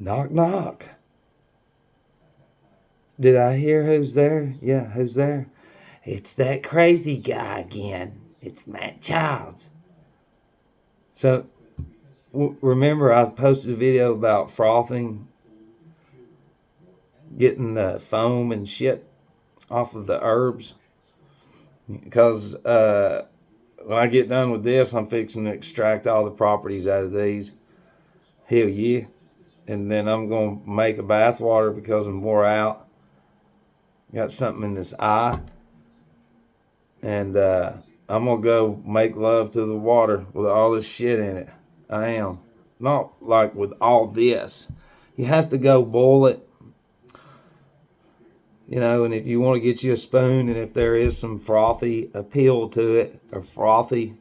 Knock, knock. Did I hear who's there? Yeah, who's there? It's that crazy guy again. It's Matt Childs. So, remember I posted a video about frothing, getting the foam and shit off of the herbs? Because when I get done with this, I'm fixing to extract all the properties out of these. Hell yeah. And then I'm going to make a bath water because I'm wore out. Got something in this eye. And I'm going to go make love to the water with all this shit in it. I am. Not like with all this. You have to go boil it. You know, and if you want to get you a spoon, and if there is some frothy appeal to it, or frothy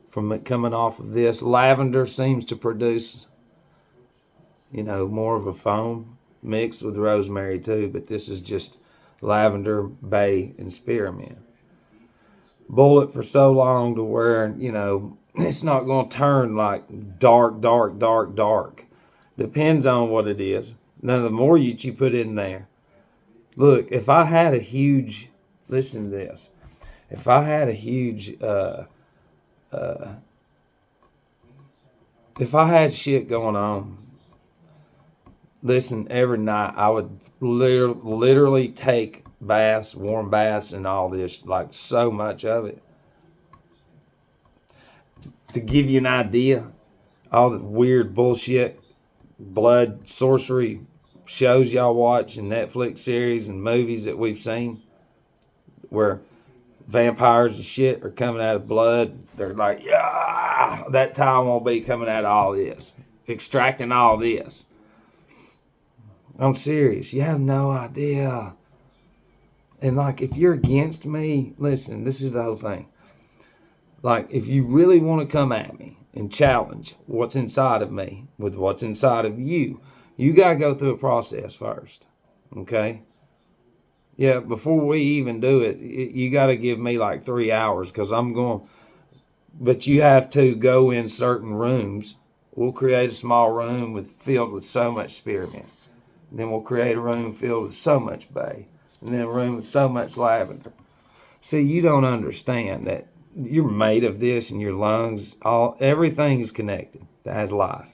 from it coming off of this, lavender seems to produce, you know, more of a foam mixed with rosemary too, but this is just lavender, bay, and spearmint. Boil it for so long to where, you know, it's not going to turn like dark, dark, dark, dark. Depends on what it is. Now, the more you put in there, look, if I had a huge, listen to this. If I had a huge, if I had shit going on, listen, every night I would literally take baths, warm baths, and all this, like so much of it. To give you an idea, all the weird bullshit, blood, sorcery shows y'all watch and Netflix series and movies that we've seen where vampires and shit are coming out of blood. They're like, yeah, that time won't be coming out of all this, extracting all this. I'm serious. You have no idea. And like, if you're against me, listen, this is the whole thing. Like, if you really want to come at me and challenge what's inside of me with what's inside of you, you got to go through a process first. Okay? Yeah, before we even do it, you got to give me like 3 hours because I'm going, but you have to go in certain rooms. We'll create a small room filled with so much spearmint. Then we'll create a room filled with so much bay. And then a room with so much lavender. See, you don't understand that you're made of this, and your lungs, everything is connected that has life.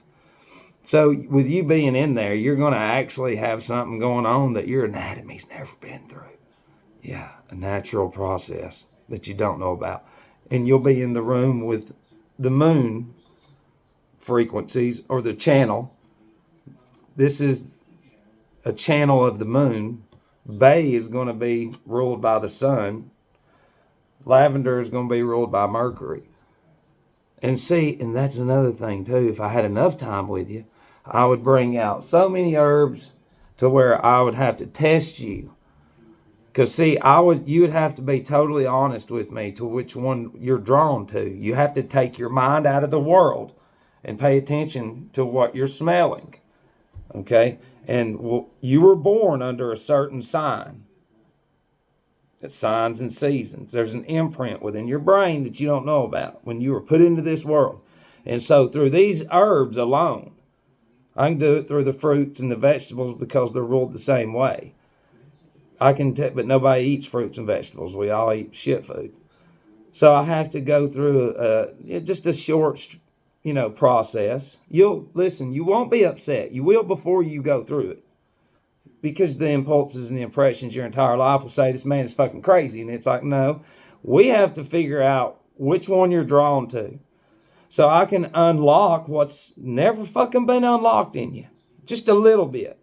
So with you being in there, you're going to actually have something going on that your anatomy's never been through. Yeah, a natural process that you don't know about. And you'll be in the room with the moon frequencies, or the channel. This is a channel of the moon. Bay is going to be ruled by the sun. Lavender is going to be ruled by Mercury. And see, and that's another thing too. If I had enough time with you, I would bring out so many herbs to where I would have to test you. Because see, you would have to be totally honest with me to which one you're drawn to. You have to take your mind out of the world and pay attention to what you're smelling. Okay? And you were born under a certain sign. It's signs and seasons. There's an imprint within your brain that you don't know about when you were put into this world. And so through these herbs alone, I can do it through the fruits and the vegetables because they're ruled the same way. But nobody eats fruits and vegetables. We all eat shit food. So I have to go through just a short, process. You won't be upset. You will before you go through it. Because the impulses and the impressions your entire life will say, this man is fucking crazy. And it's like, no, we have to figure out which one you're drawn to. So I can unlock what's never fucking been unlocked in you. Just a little bit.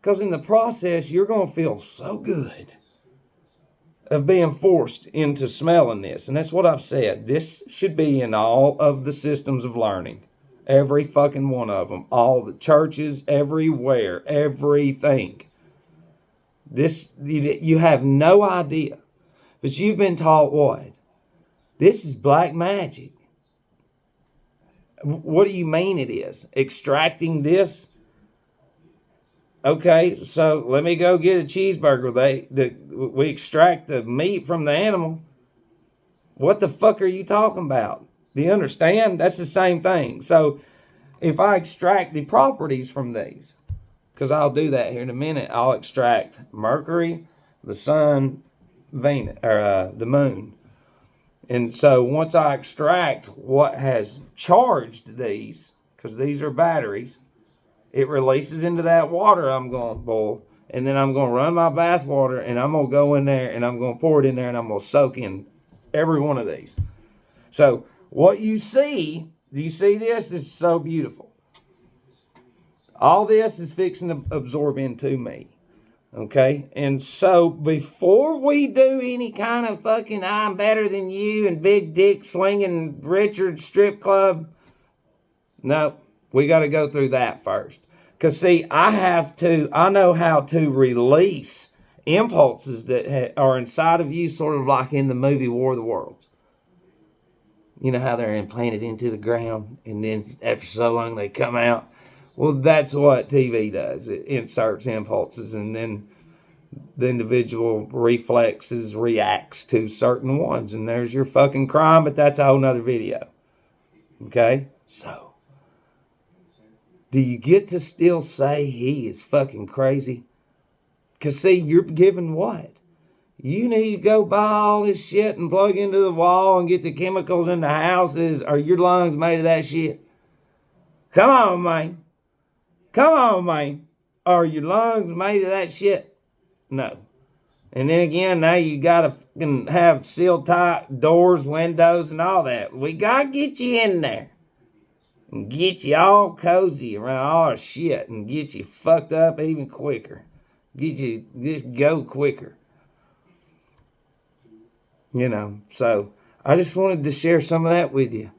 Because in the process, you're going to feel so good of being forced into smelling this. And that's what I've said. This should be in all of the systems of learning. Every fucking one of them. All the churches, everywhere, everything. You have no idea. But you've been taught what? This is black magic. What do you mean it is? Extracting this? Okay, so let me go get a cheeseburger. We extract the meat from the animal. What the fuck are you talking about? Do you understand? That's the same thing. So if I extract the properties from these, because I'll do that here in a minute, I'll extract Mercury, the sun, Venus, or the moon. And so once I extract what has charged these, because these are batteries, it releases into that water I'm going to boil. And then I'm going to run my bath water, and I'm going to go in there, and I'm going to pour it in there, and I'm going to soak in every one of these. So what you see, do you see this? This is so beautiful. All this is fixing to absorb into me. Okay? And so before we do any kind of fucking I'm better than you and big dick slinging Richard strip club, no, we got to go through that first. Because see, I know how to release impulses that are inside of you, sort of like in the movie War of the Worlds. You know how they're implanted into the ground, and then after so long they come out? Well, that's what TV does. It inserts impulses, and then the individual reflexes reacts to certain ones. And there's your fucking crime, but that's a whole nother video. Okay? So, do you get to still say he is fucking crazy? Because, see, you're given what? You need to go buy all this shit and plug into the wall and get the chemicals in the houses. Are your lungs made of that shit? Come on, man. Come on, man. Are your lungs made of that shit? No. And then again, now you gotta fucking have sealed tight doors, windows, and all that. We gotta get you in there. And get you all cozy around all our shit and get you fucked up even quicker. Get you, just go quicker. You know, so I just wanted to share some of that with you.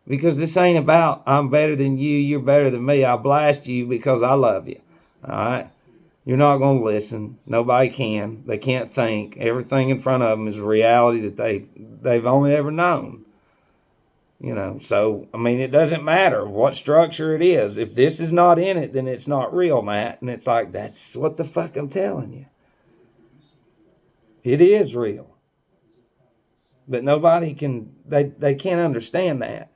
Because this ain't about I'm better than you, you're better than me. I blast you because I love you. All right? You're not going to listen. Nobody can. They can't think. Everything in front of them is a reality that they've only ever known. You know, so, I mean, it doesn't matter what structure it is. If this is not in it, then it's not real, Matt. And it's like, that's what the fuck I'm telling you. It is real. But nobody can, they can't understand that.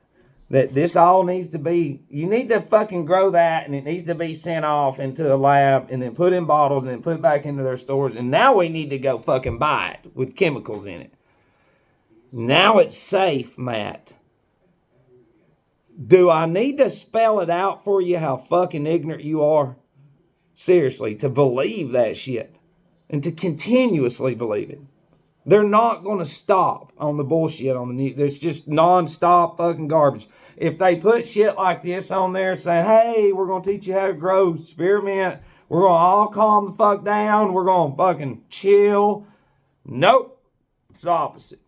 That this all needs to be, you need to fucking grow that, and it needs to be sent off into a lab and then put in bottles and then put back into their stores. And now we need to go fucking buy it with chemicals in it. Now it's safe, Matt. Do I need to spell it out for you how fucking ignorant you are? Seriously, to believe that shit. And to continuously believe it. They're not going to stop on the bullshit on the news. There's just non-stop fucking garbage. If they put shit like this on there saying, hey, we're going to teach you how to grow spearmint. We're going to all calm the fuck down. We're going to fucking chill. Nope. It's the opposite.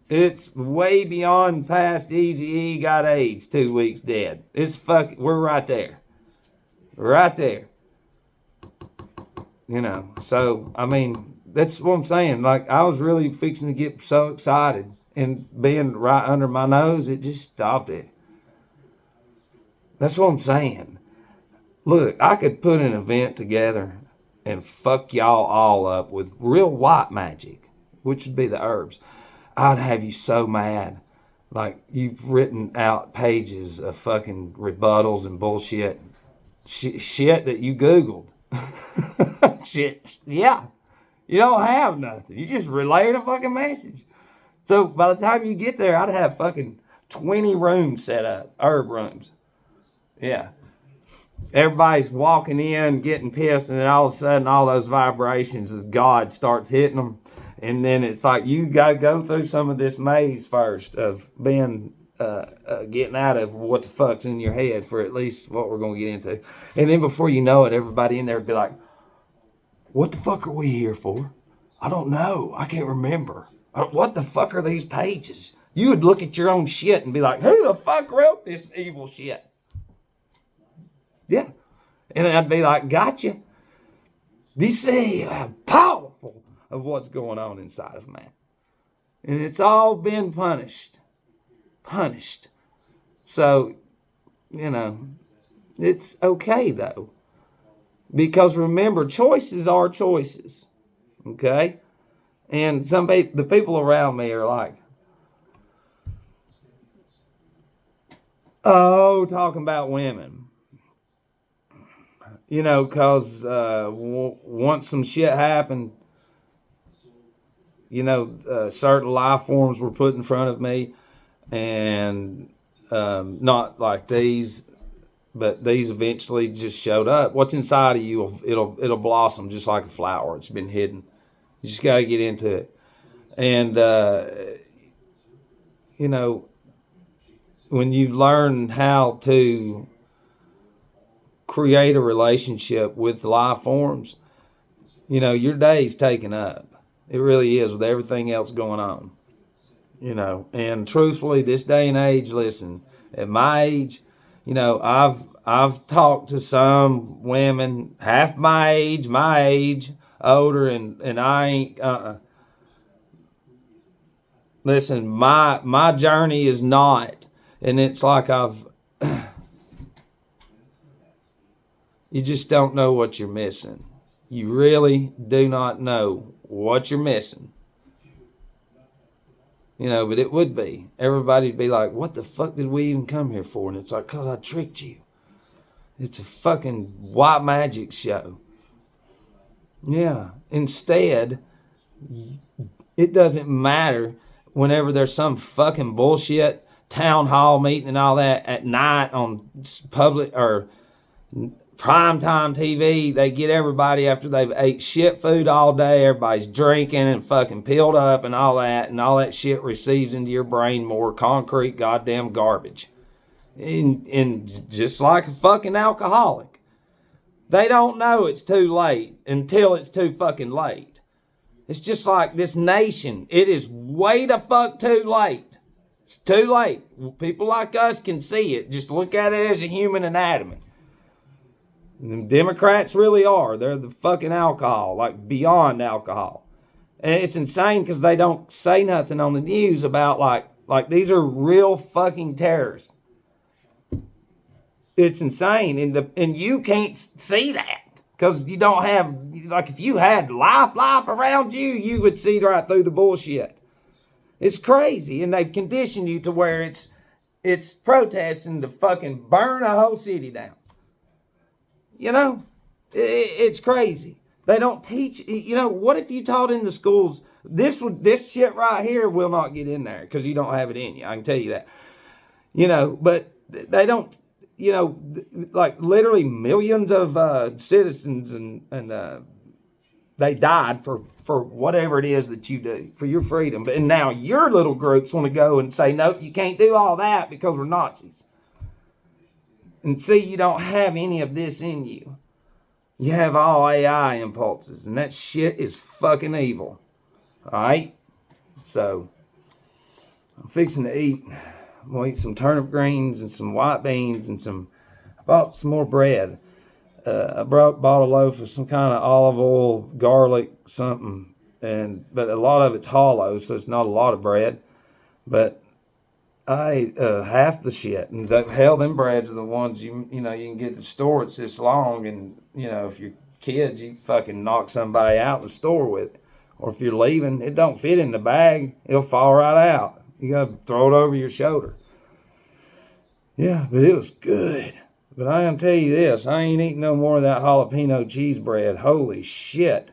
It's way beyond past Eazy-E got AIDS, 2 weeks dead. We're right there. Right there. You know, so, I mean, that's what I'm saying. Like, I was really fixing to get so excited, and being right under my nose, it just stopped it. That's what I'm saying. Look, I could put an event together and fuck y'all all up with real white magic, which would be the herbs. I'd have you so mad. Like, you've written out pages of fucking rebuttals and bullshit. Shit that you Googled. Shit. Yeah. You don't have nothing. You just relayed a fucking message. So by the time you get there, I'd have fucking 20 rooms set up. Herb rooms. Yeah. Everybody's walking in, getting pissed, and then all of a sudden, all those vibrations as God starts hitting them. And then it's like, you got to go through some of this maze first of being, getting out of what the fuck's in your head for at least what we're going to get into. And then before you know it, everybody in there would be like, what the fuck are we here for? I don't know. I can't remember. What the fuck are these pages? You would look at your own shit and be like, who the fuck wrote this evil shit? Yeah. And I'd be like, gotcha. Do you see how powerful of what's going on inside of man? And it's all been punished. Punished. So, you know, it's okay though. Because remember, choices are choices. Okay? And the people around me are like, Oh, talking about women. You know, because once some shit happened, you know, certain life forms were put in front of me, and not like these, but these eventually just showed up. What's inside of you, it'll blossom just like a flower. It's been hidden. You just got to get into it. And you know, when you learn how to create a relationship with life forms, you know, your day's taken up. It really is, with everything else going on. You know, and truthfully, this day and age, listen, at my age, you know, I've talked to some women half my age, older, and I ain't. Listen, my journey is not, and it's like you just don't know what you're missing. You really do not know what you're missing. You know, but it would be. Everybody'd be like, what the fuck did we even come here for? And it's like, because I tricked you. It's a fucking white magic show. Yeah. Instead, it doesn't matter whenever there's some fucking bullshit town hall meeting and all that at night on public or primetime TV. They get everybody after they've ate shit food all day. Everybody's drinking and fucking peeled up and all that shit receives into your brain more concrete goddamn garbage. And just like a fucking alcoholic, they don't know it's too late until it's too fucking late. It's just like this nation. It is way the fuck too late. It's too late. People like us can see it. Just look at it as a human anatomy. And Democrats really are. They're the fucking alcohol, like beyond alcohol. And it's insane because they don't say nothing on the news about like these are real fucking terrorists. It's insane, and you can't see that because you don't have, like, if you had life around you, you would see right through the bullshit. It's crazy, and they've conditioned you to where it's protesting to fucking burn a whole city down. You know, it's crazy. They don't teach. You know, what if you taught in the schools? This shit right here will not get in there because you don't have it in you. I can tell you that. You know, but they don't. You know, like literally millions of citizens and they died for whatever it is that you do for your freedom. And now your little groups want to go and say, nope, you can't do all that because we're Nazis. And see, you don't have any of this in you. You have all AI impulses, and that shit is fucking evil. All right? So, I'm fixing to eat. I'm going to eat some turnip greens and some white beans and I bought some more bread. I bought a loaf of some kind of olive oil, garlic, something. But a lot of it's hollow, so it's not a lot of bread. But I ate half the shit. And them breads are the ones you can get at the store. It's this long, and if you're kids, you fucking knock somebody out in the store with it. Or if you're leaving, it don't fit in the bag. It'll fall right out. You got to throw it over your shoulder. Yeah, but it was good. But I am tell you this, I ain't eating no more of that jalapeno cheese bread. Holy shit.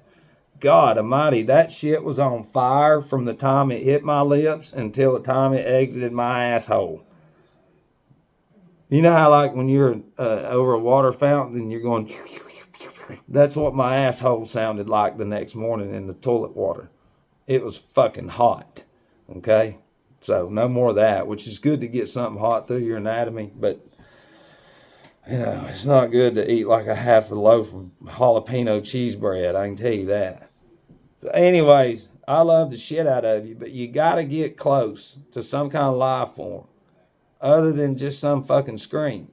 God almighty, that shit was on fire from the time it hit my lips until the time it exited my asshole. You know how, like, when you're over a water fountain and you're going, that's what my asshole sounded like the next morning in the toilet water. It was fucking hot. Okay? So no more of that, which is good to get something hot through your anatomy, but it's not good to eat like a half a loaf of jalapeno cheese bread. I can tell you that. So anyways, I love the shit out of you, but you got to get close to some kind of life form other than just some fucking screen.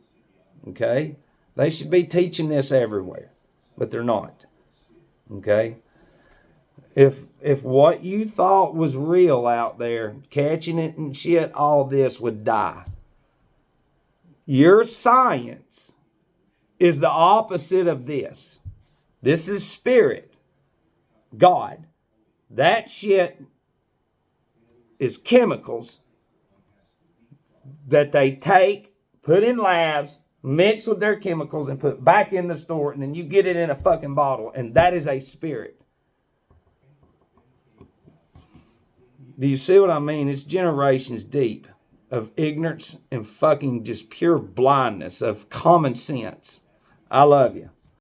Okay? They should be teaching this everywhere, but they're not. Okay? If what you thought was real out there, catching it and shit, all this would die. Your science is the opposite of this. This is spirit. God. That shit is chemicals that they take, put in labs, mixed with their chemicals, and put back in the store, and then you get it in a fucking bottle, and that is a spirit. Do you see what I mean? It's generations deep of ignorance and fucking just pure blindness of common sense. I love you.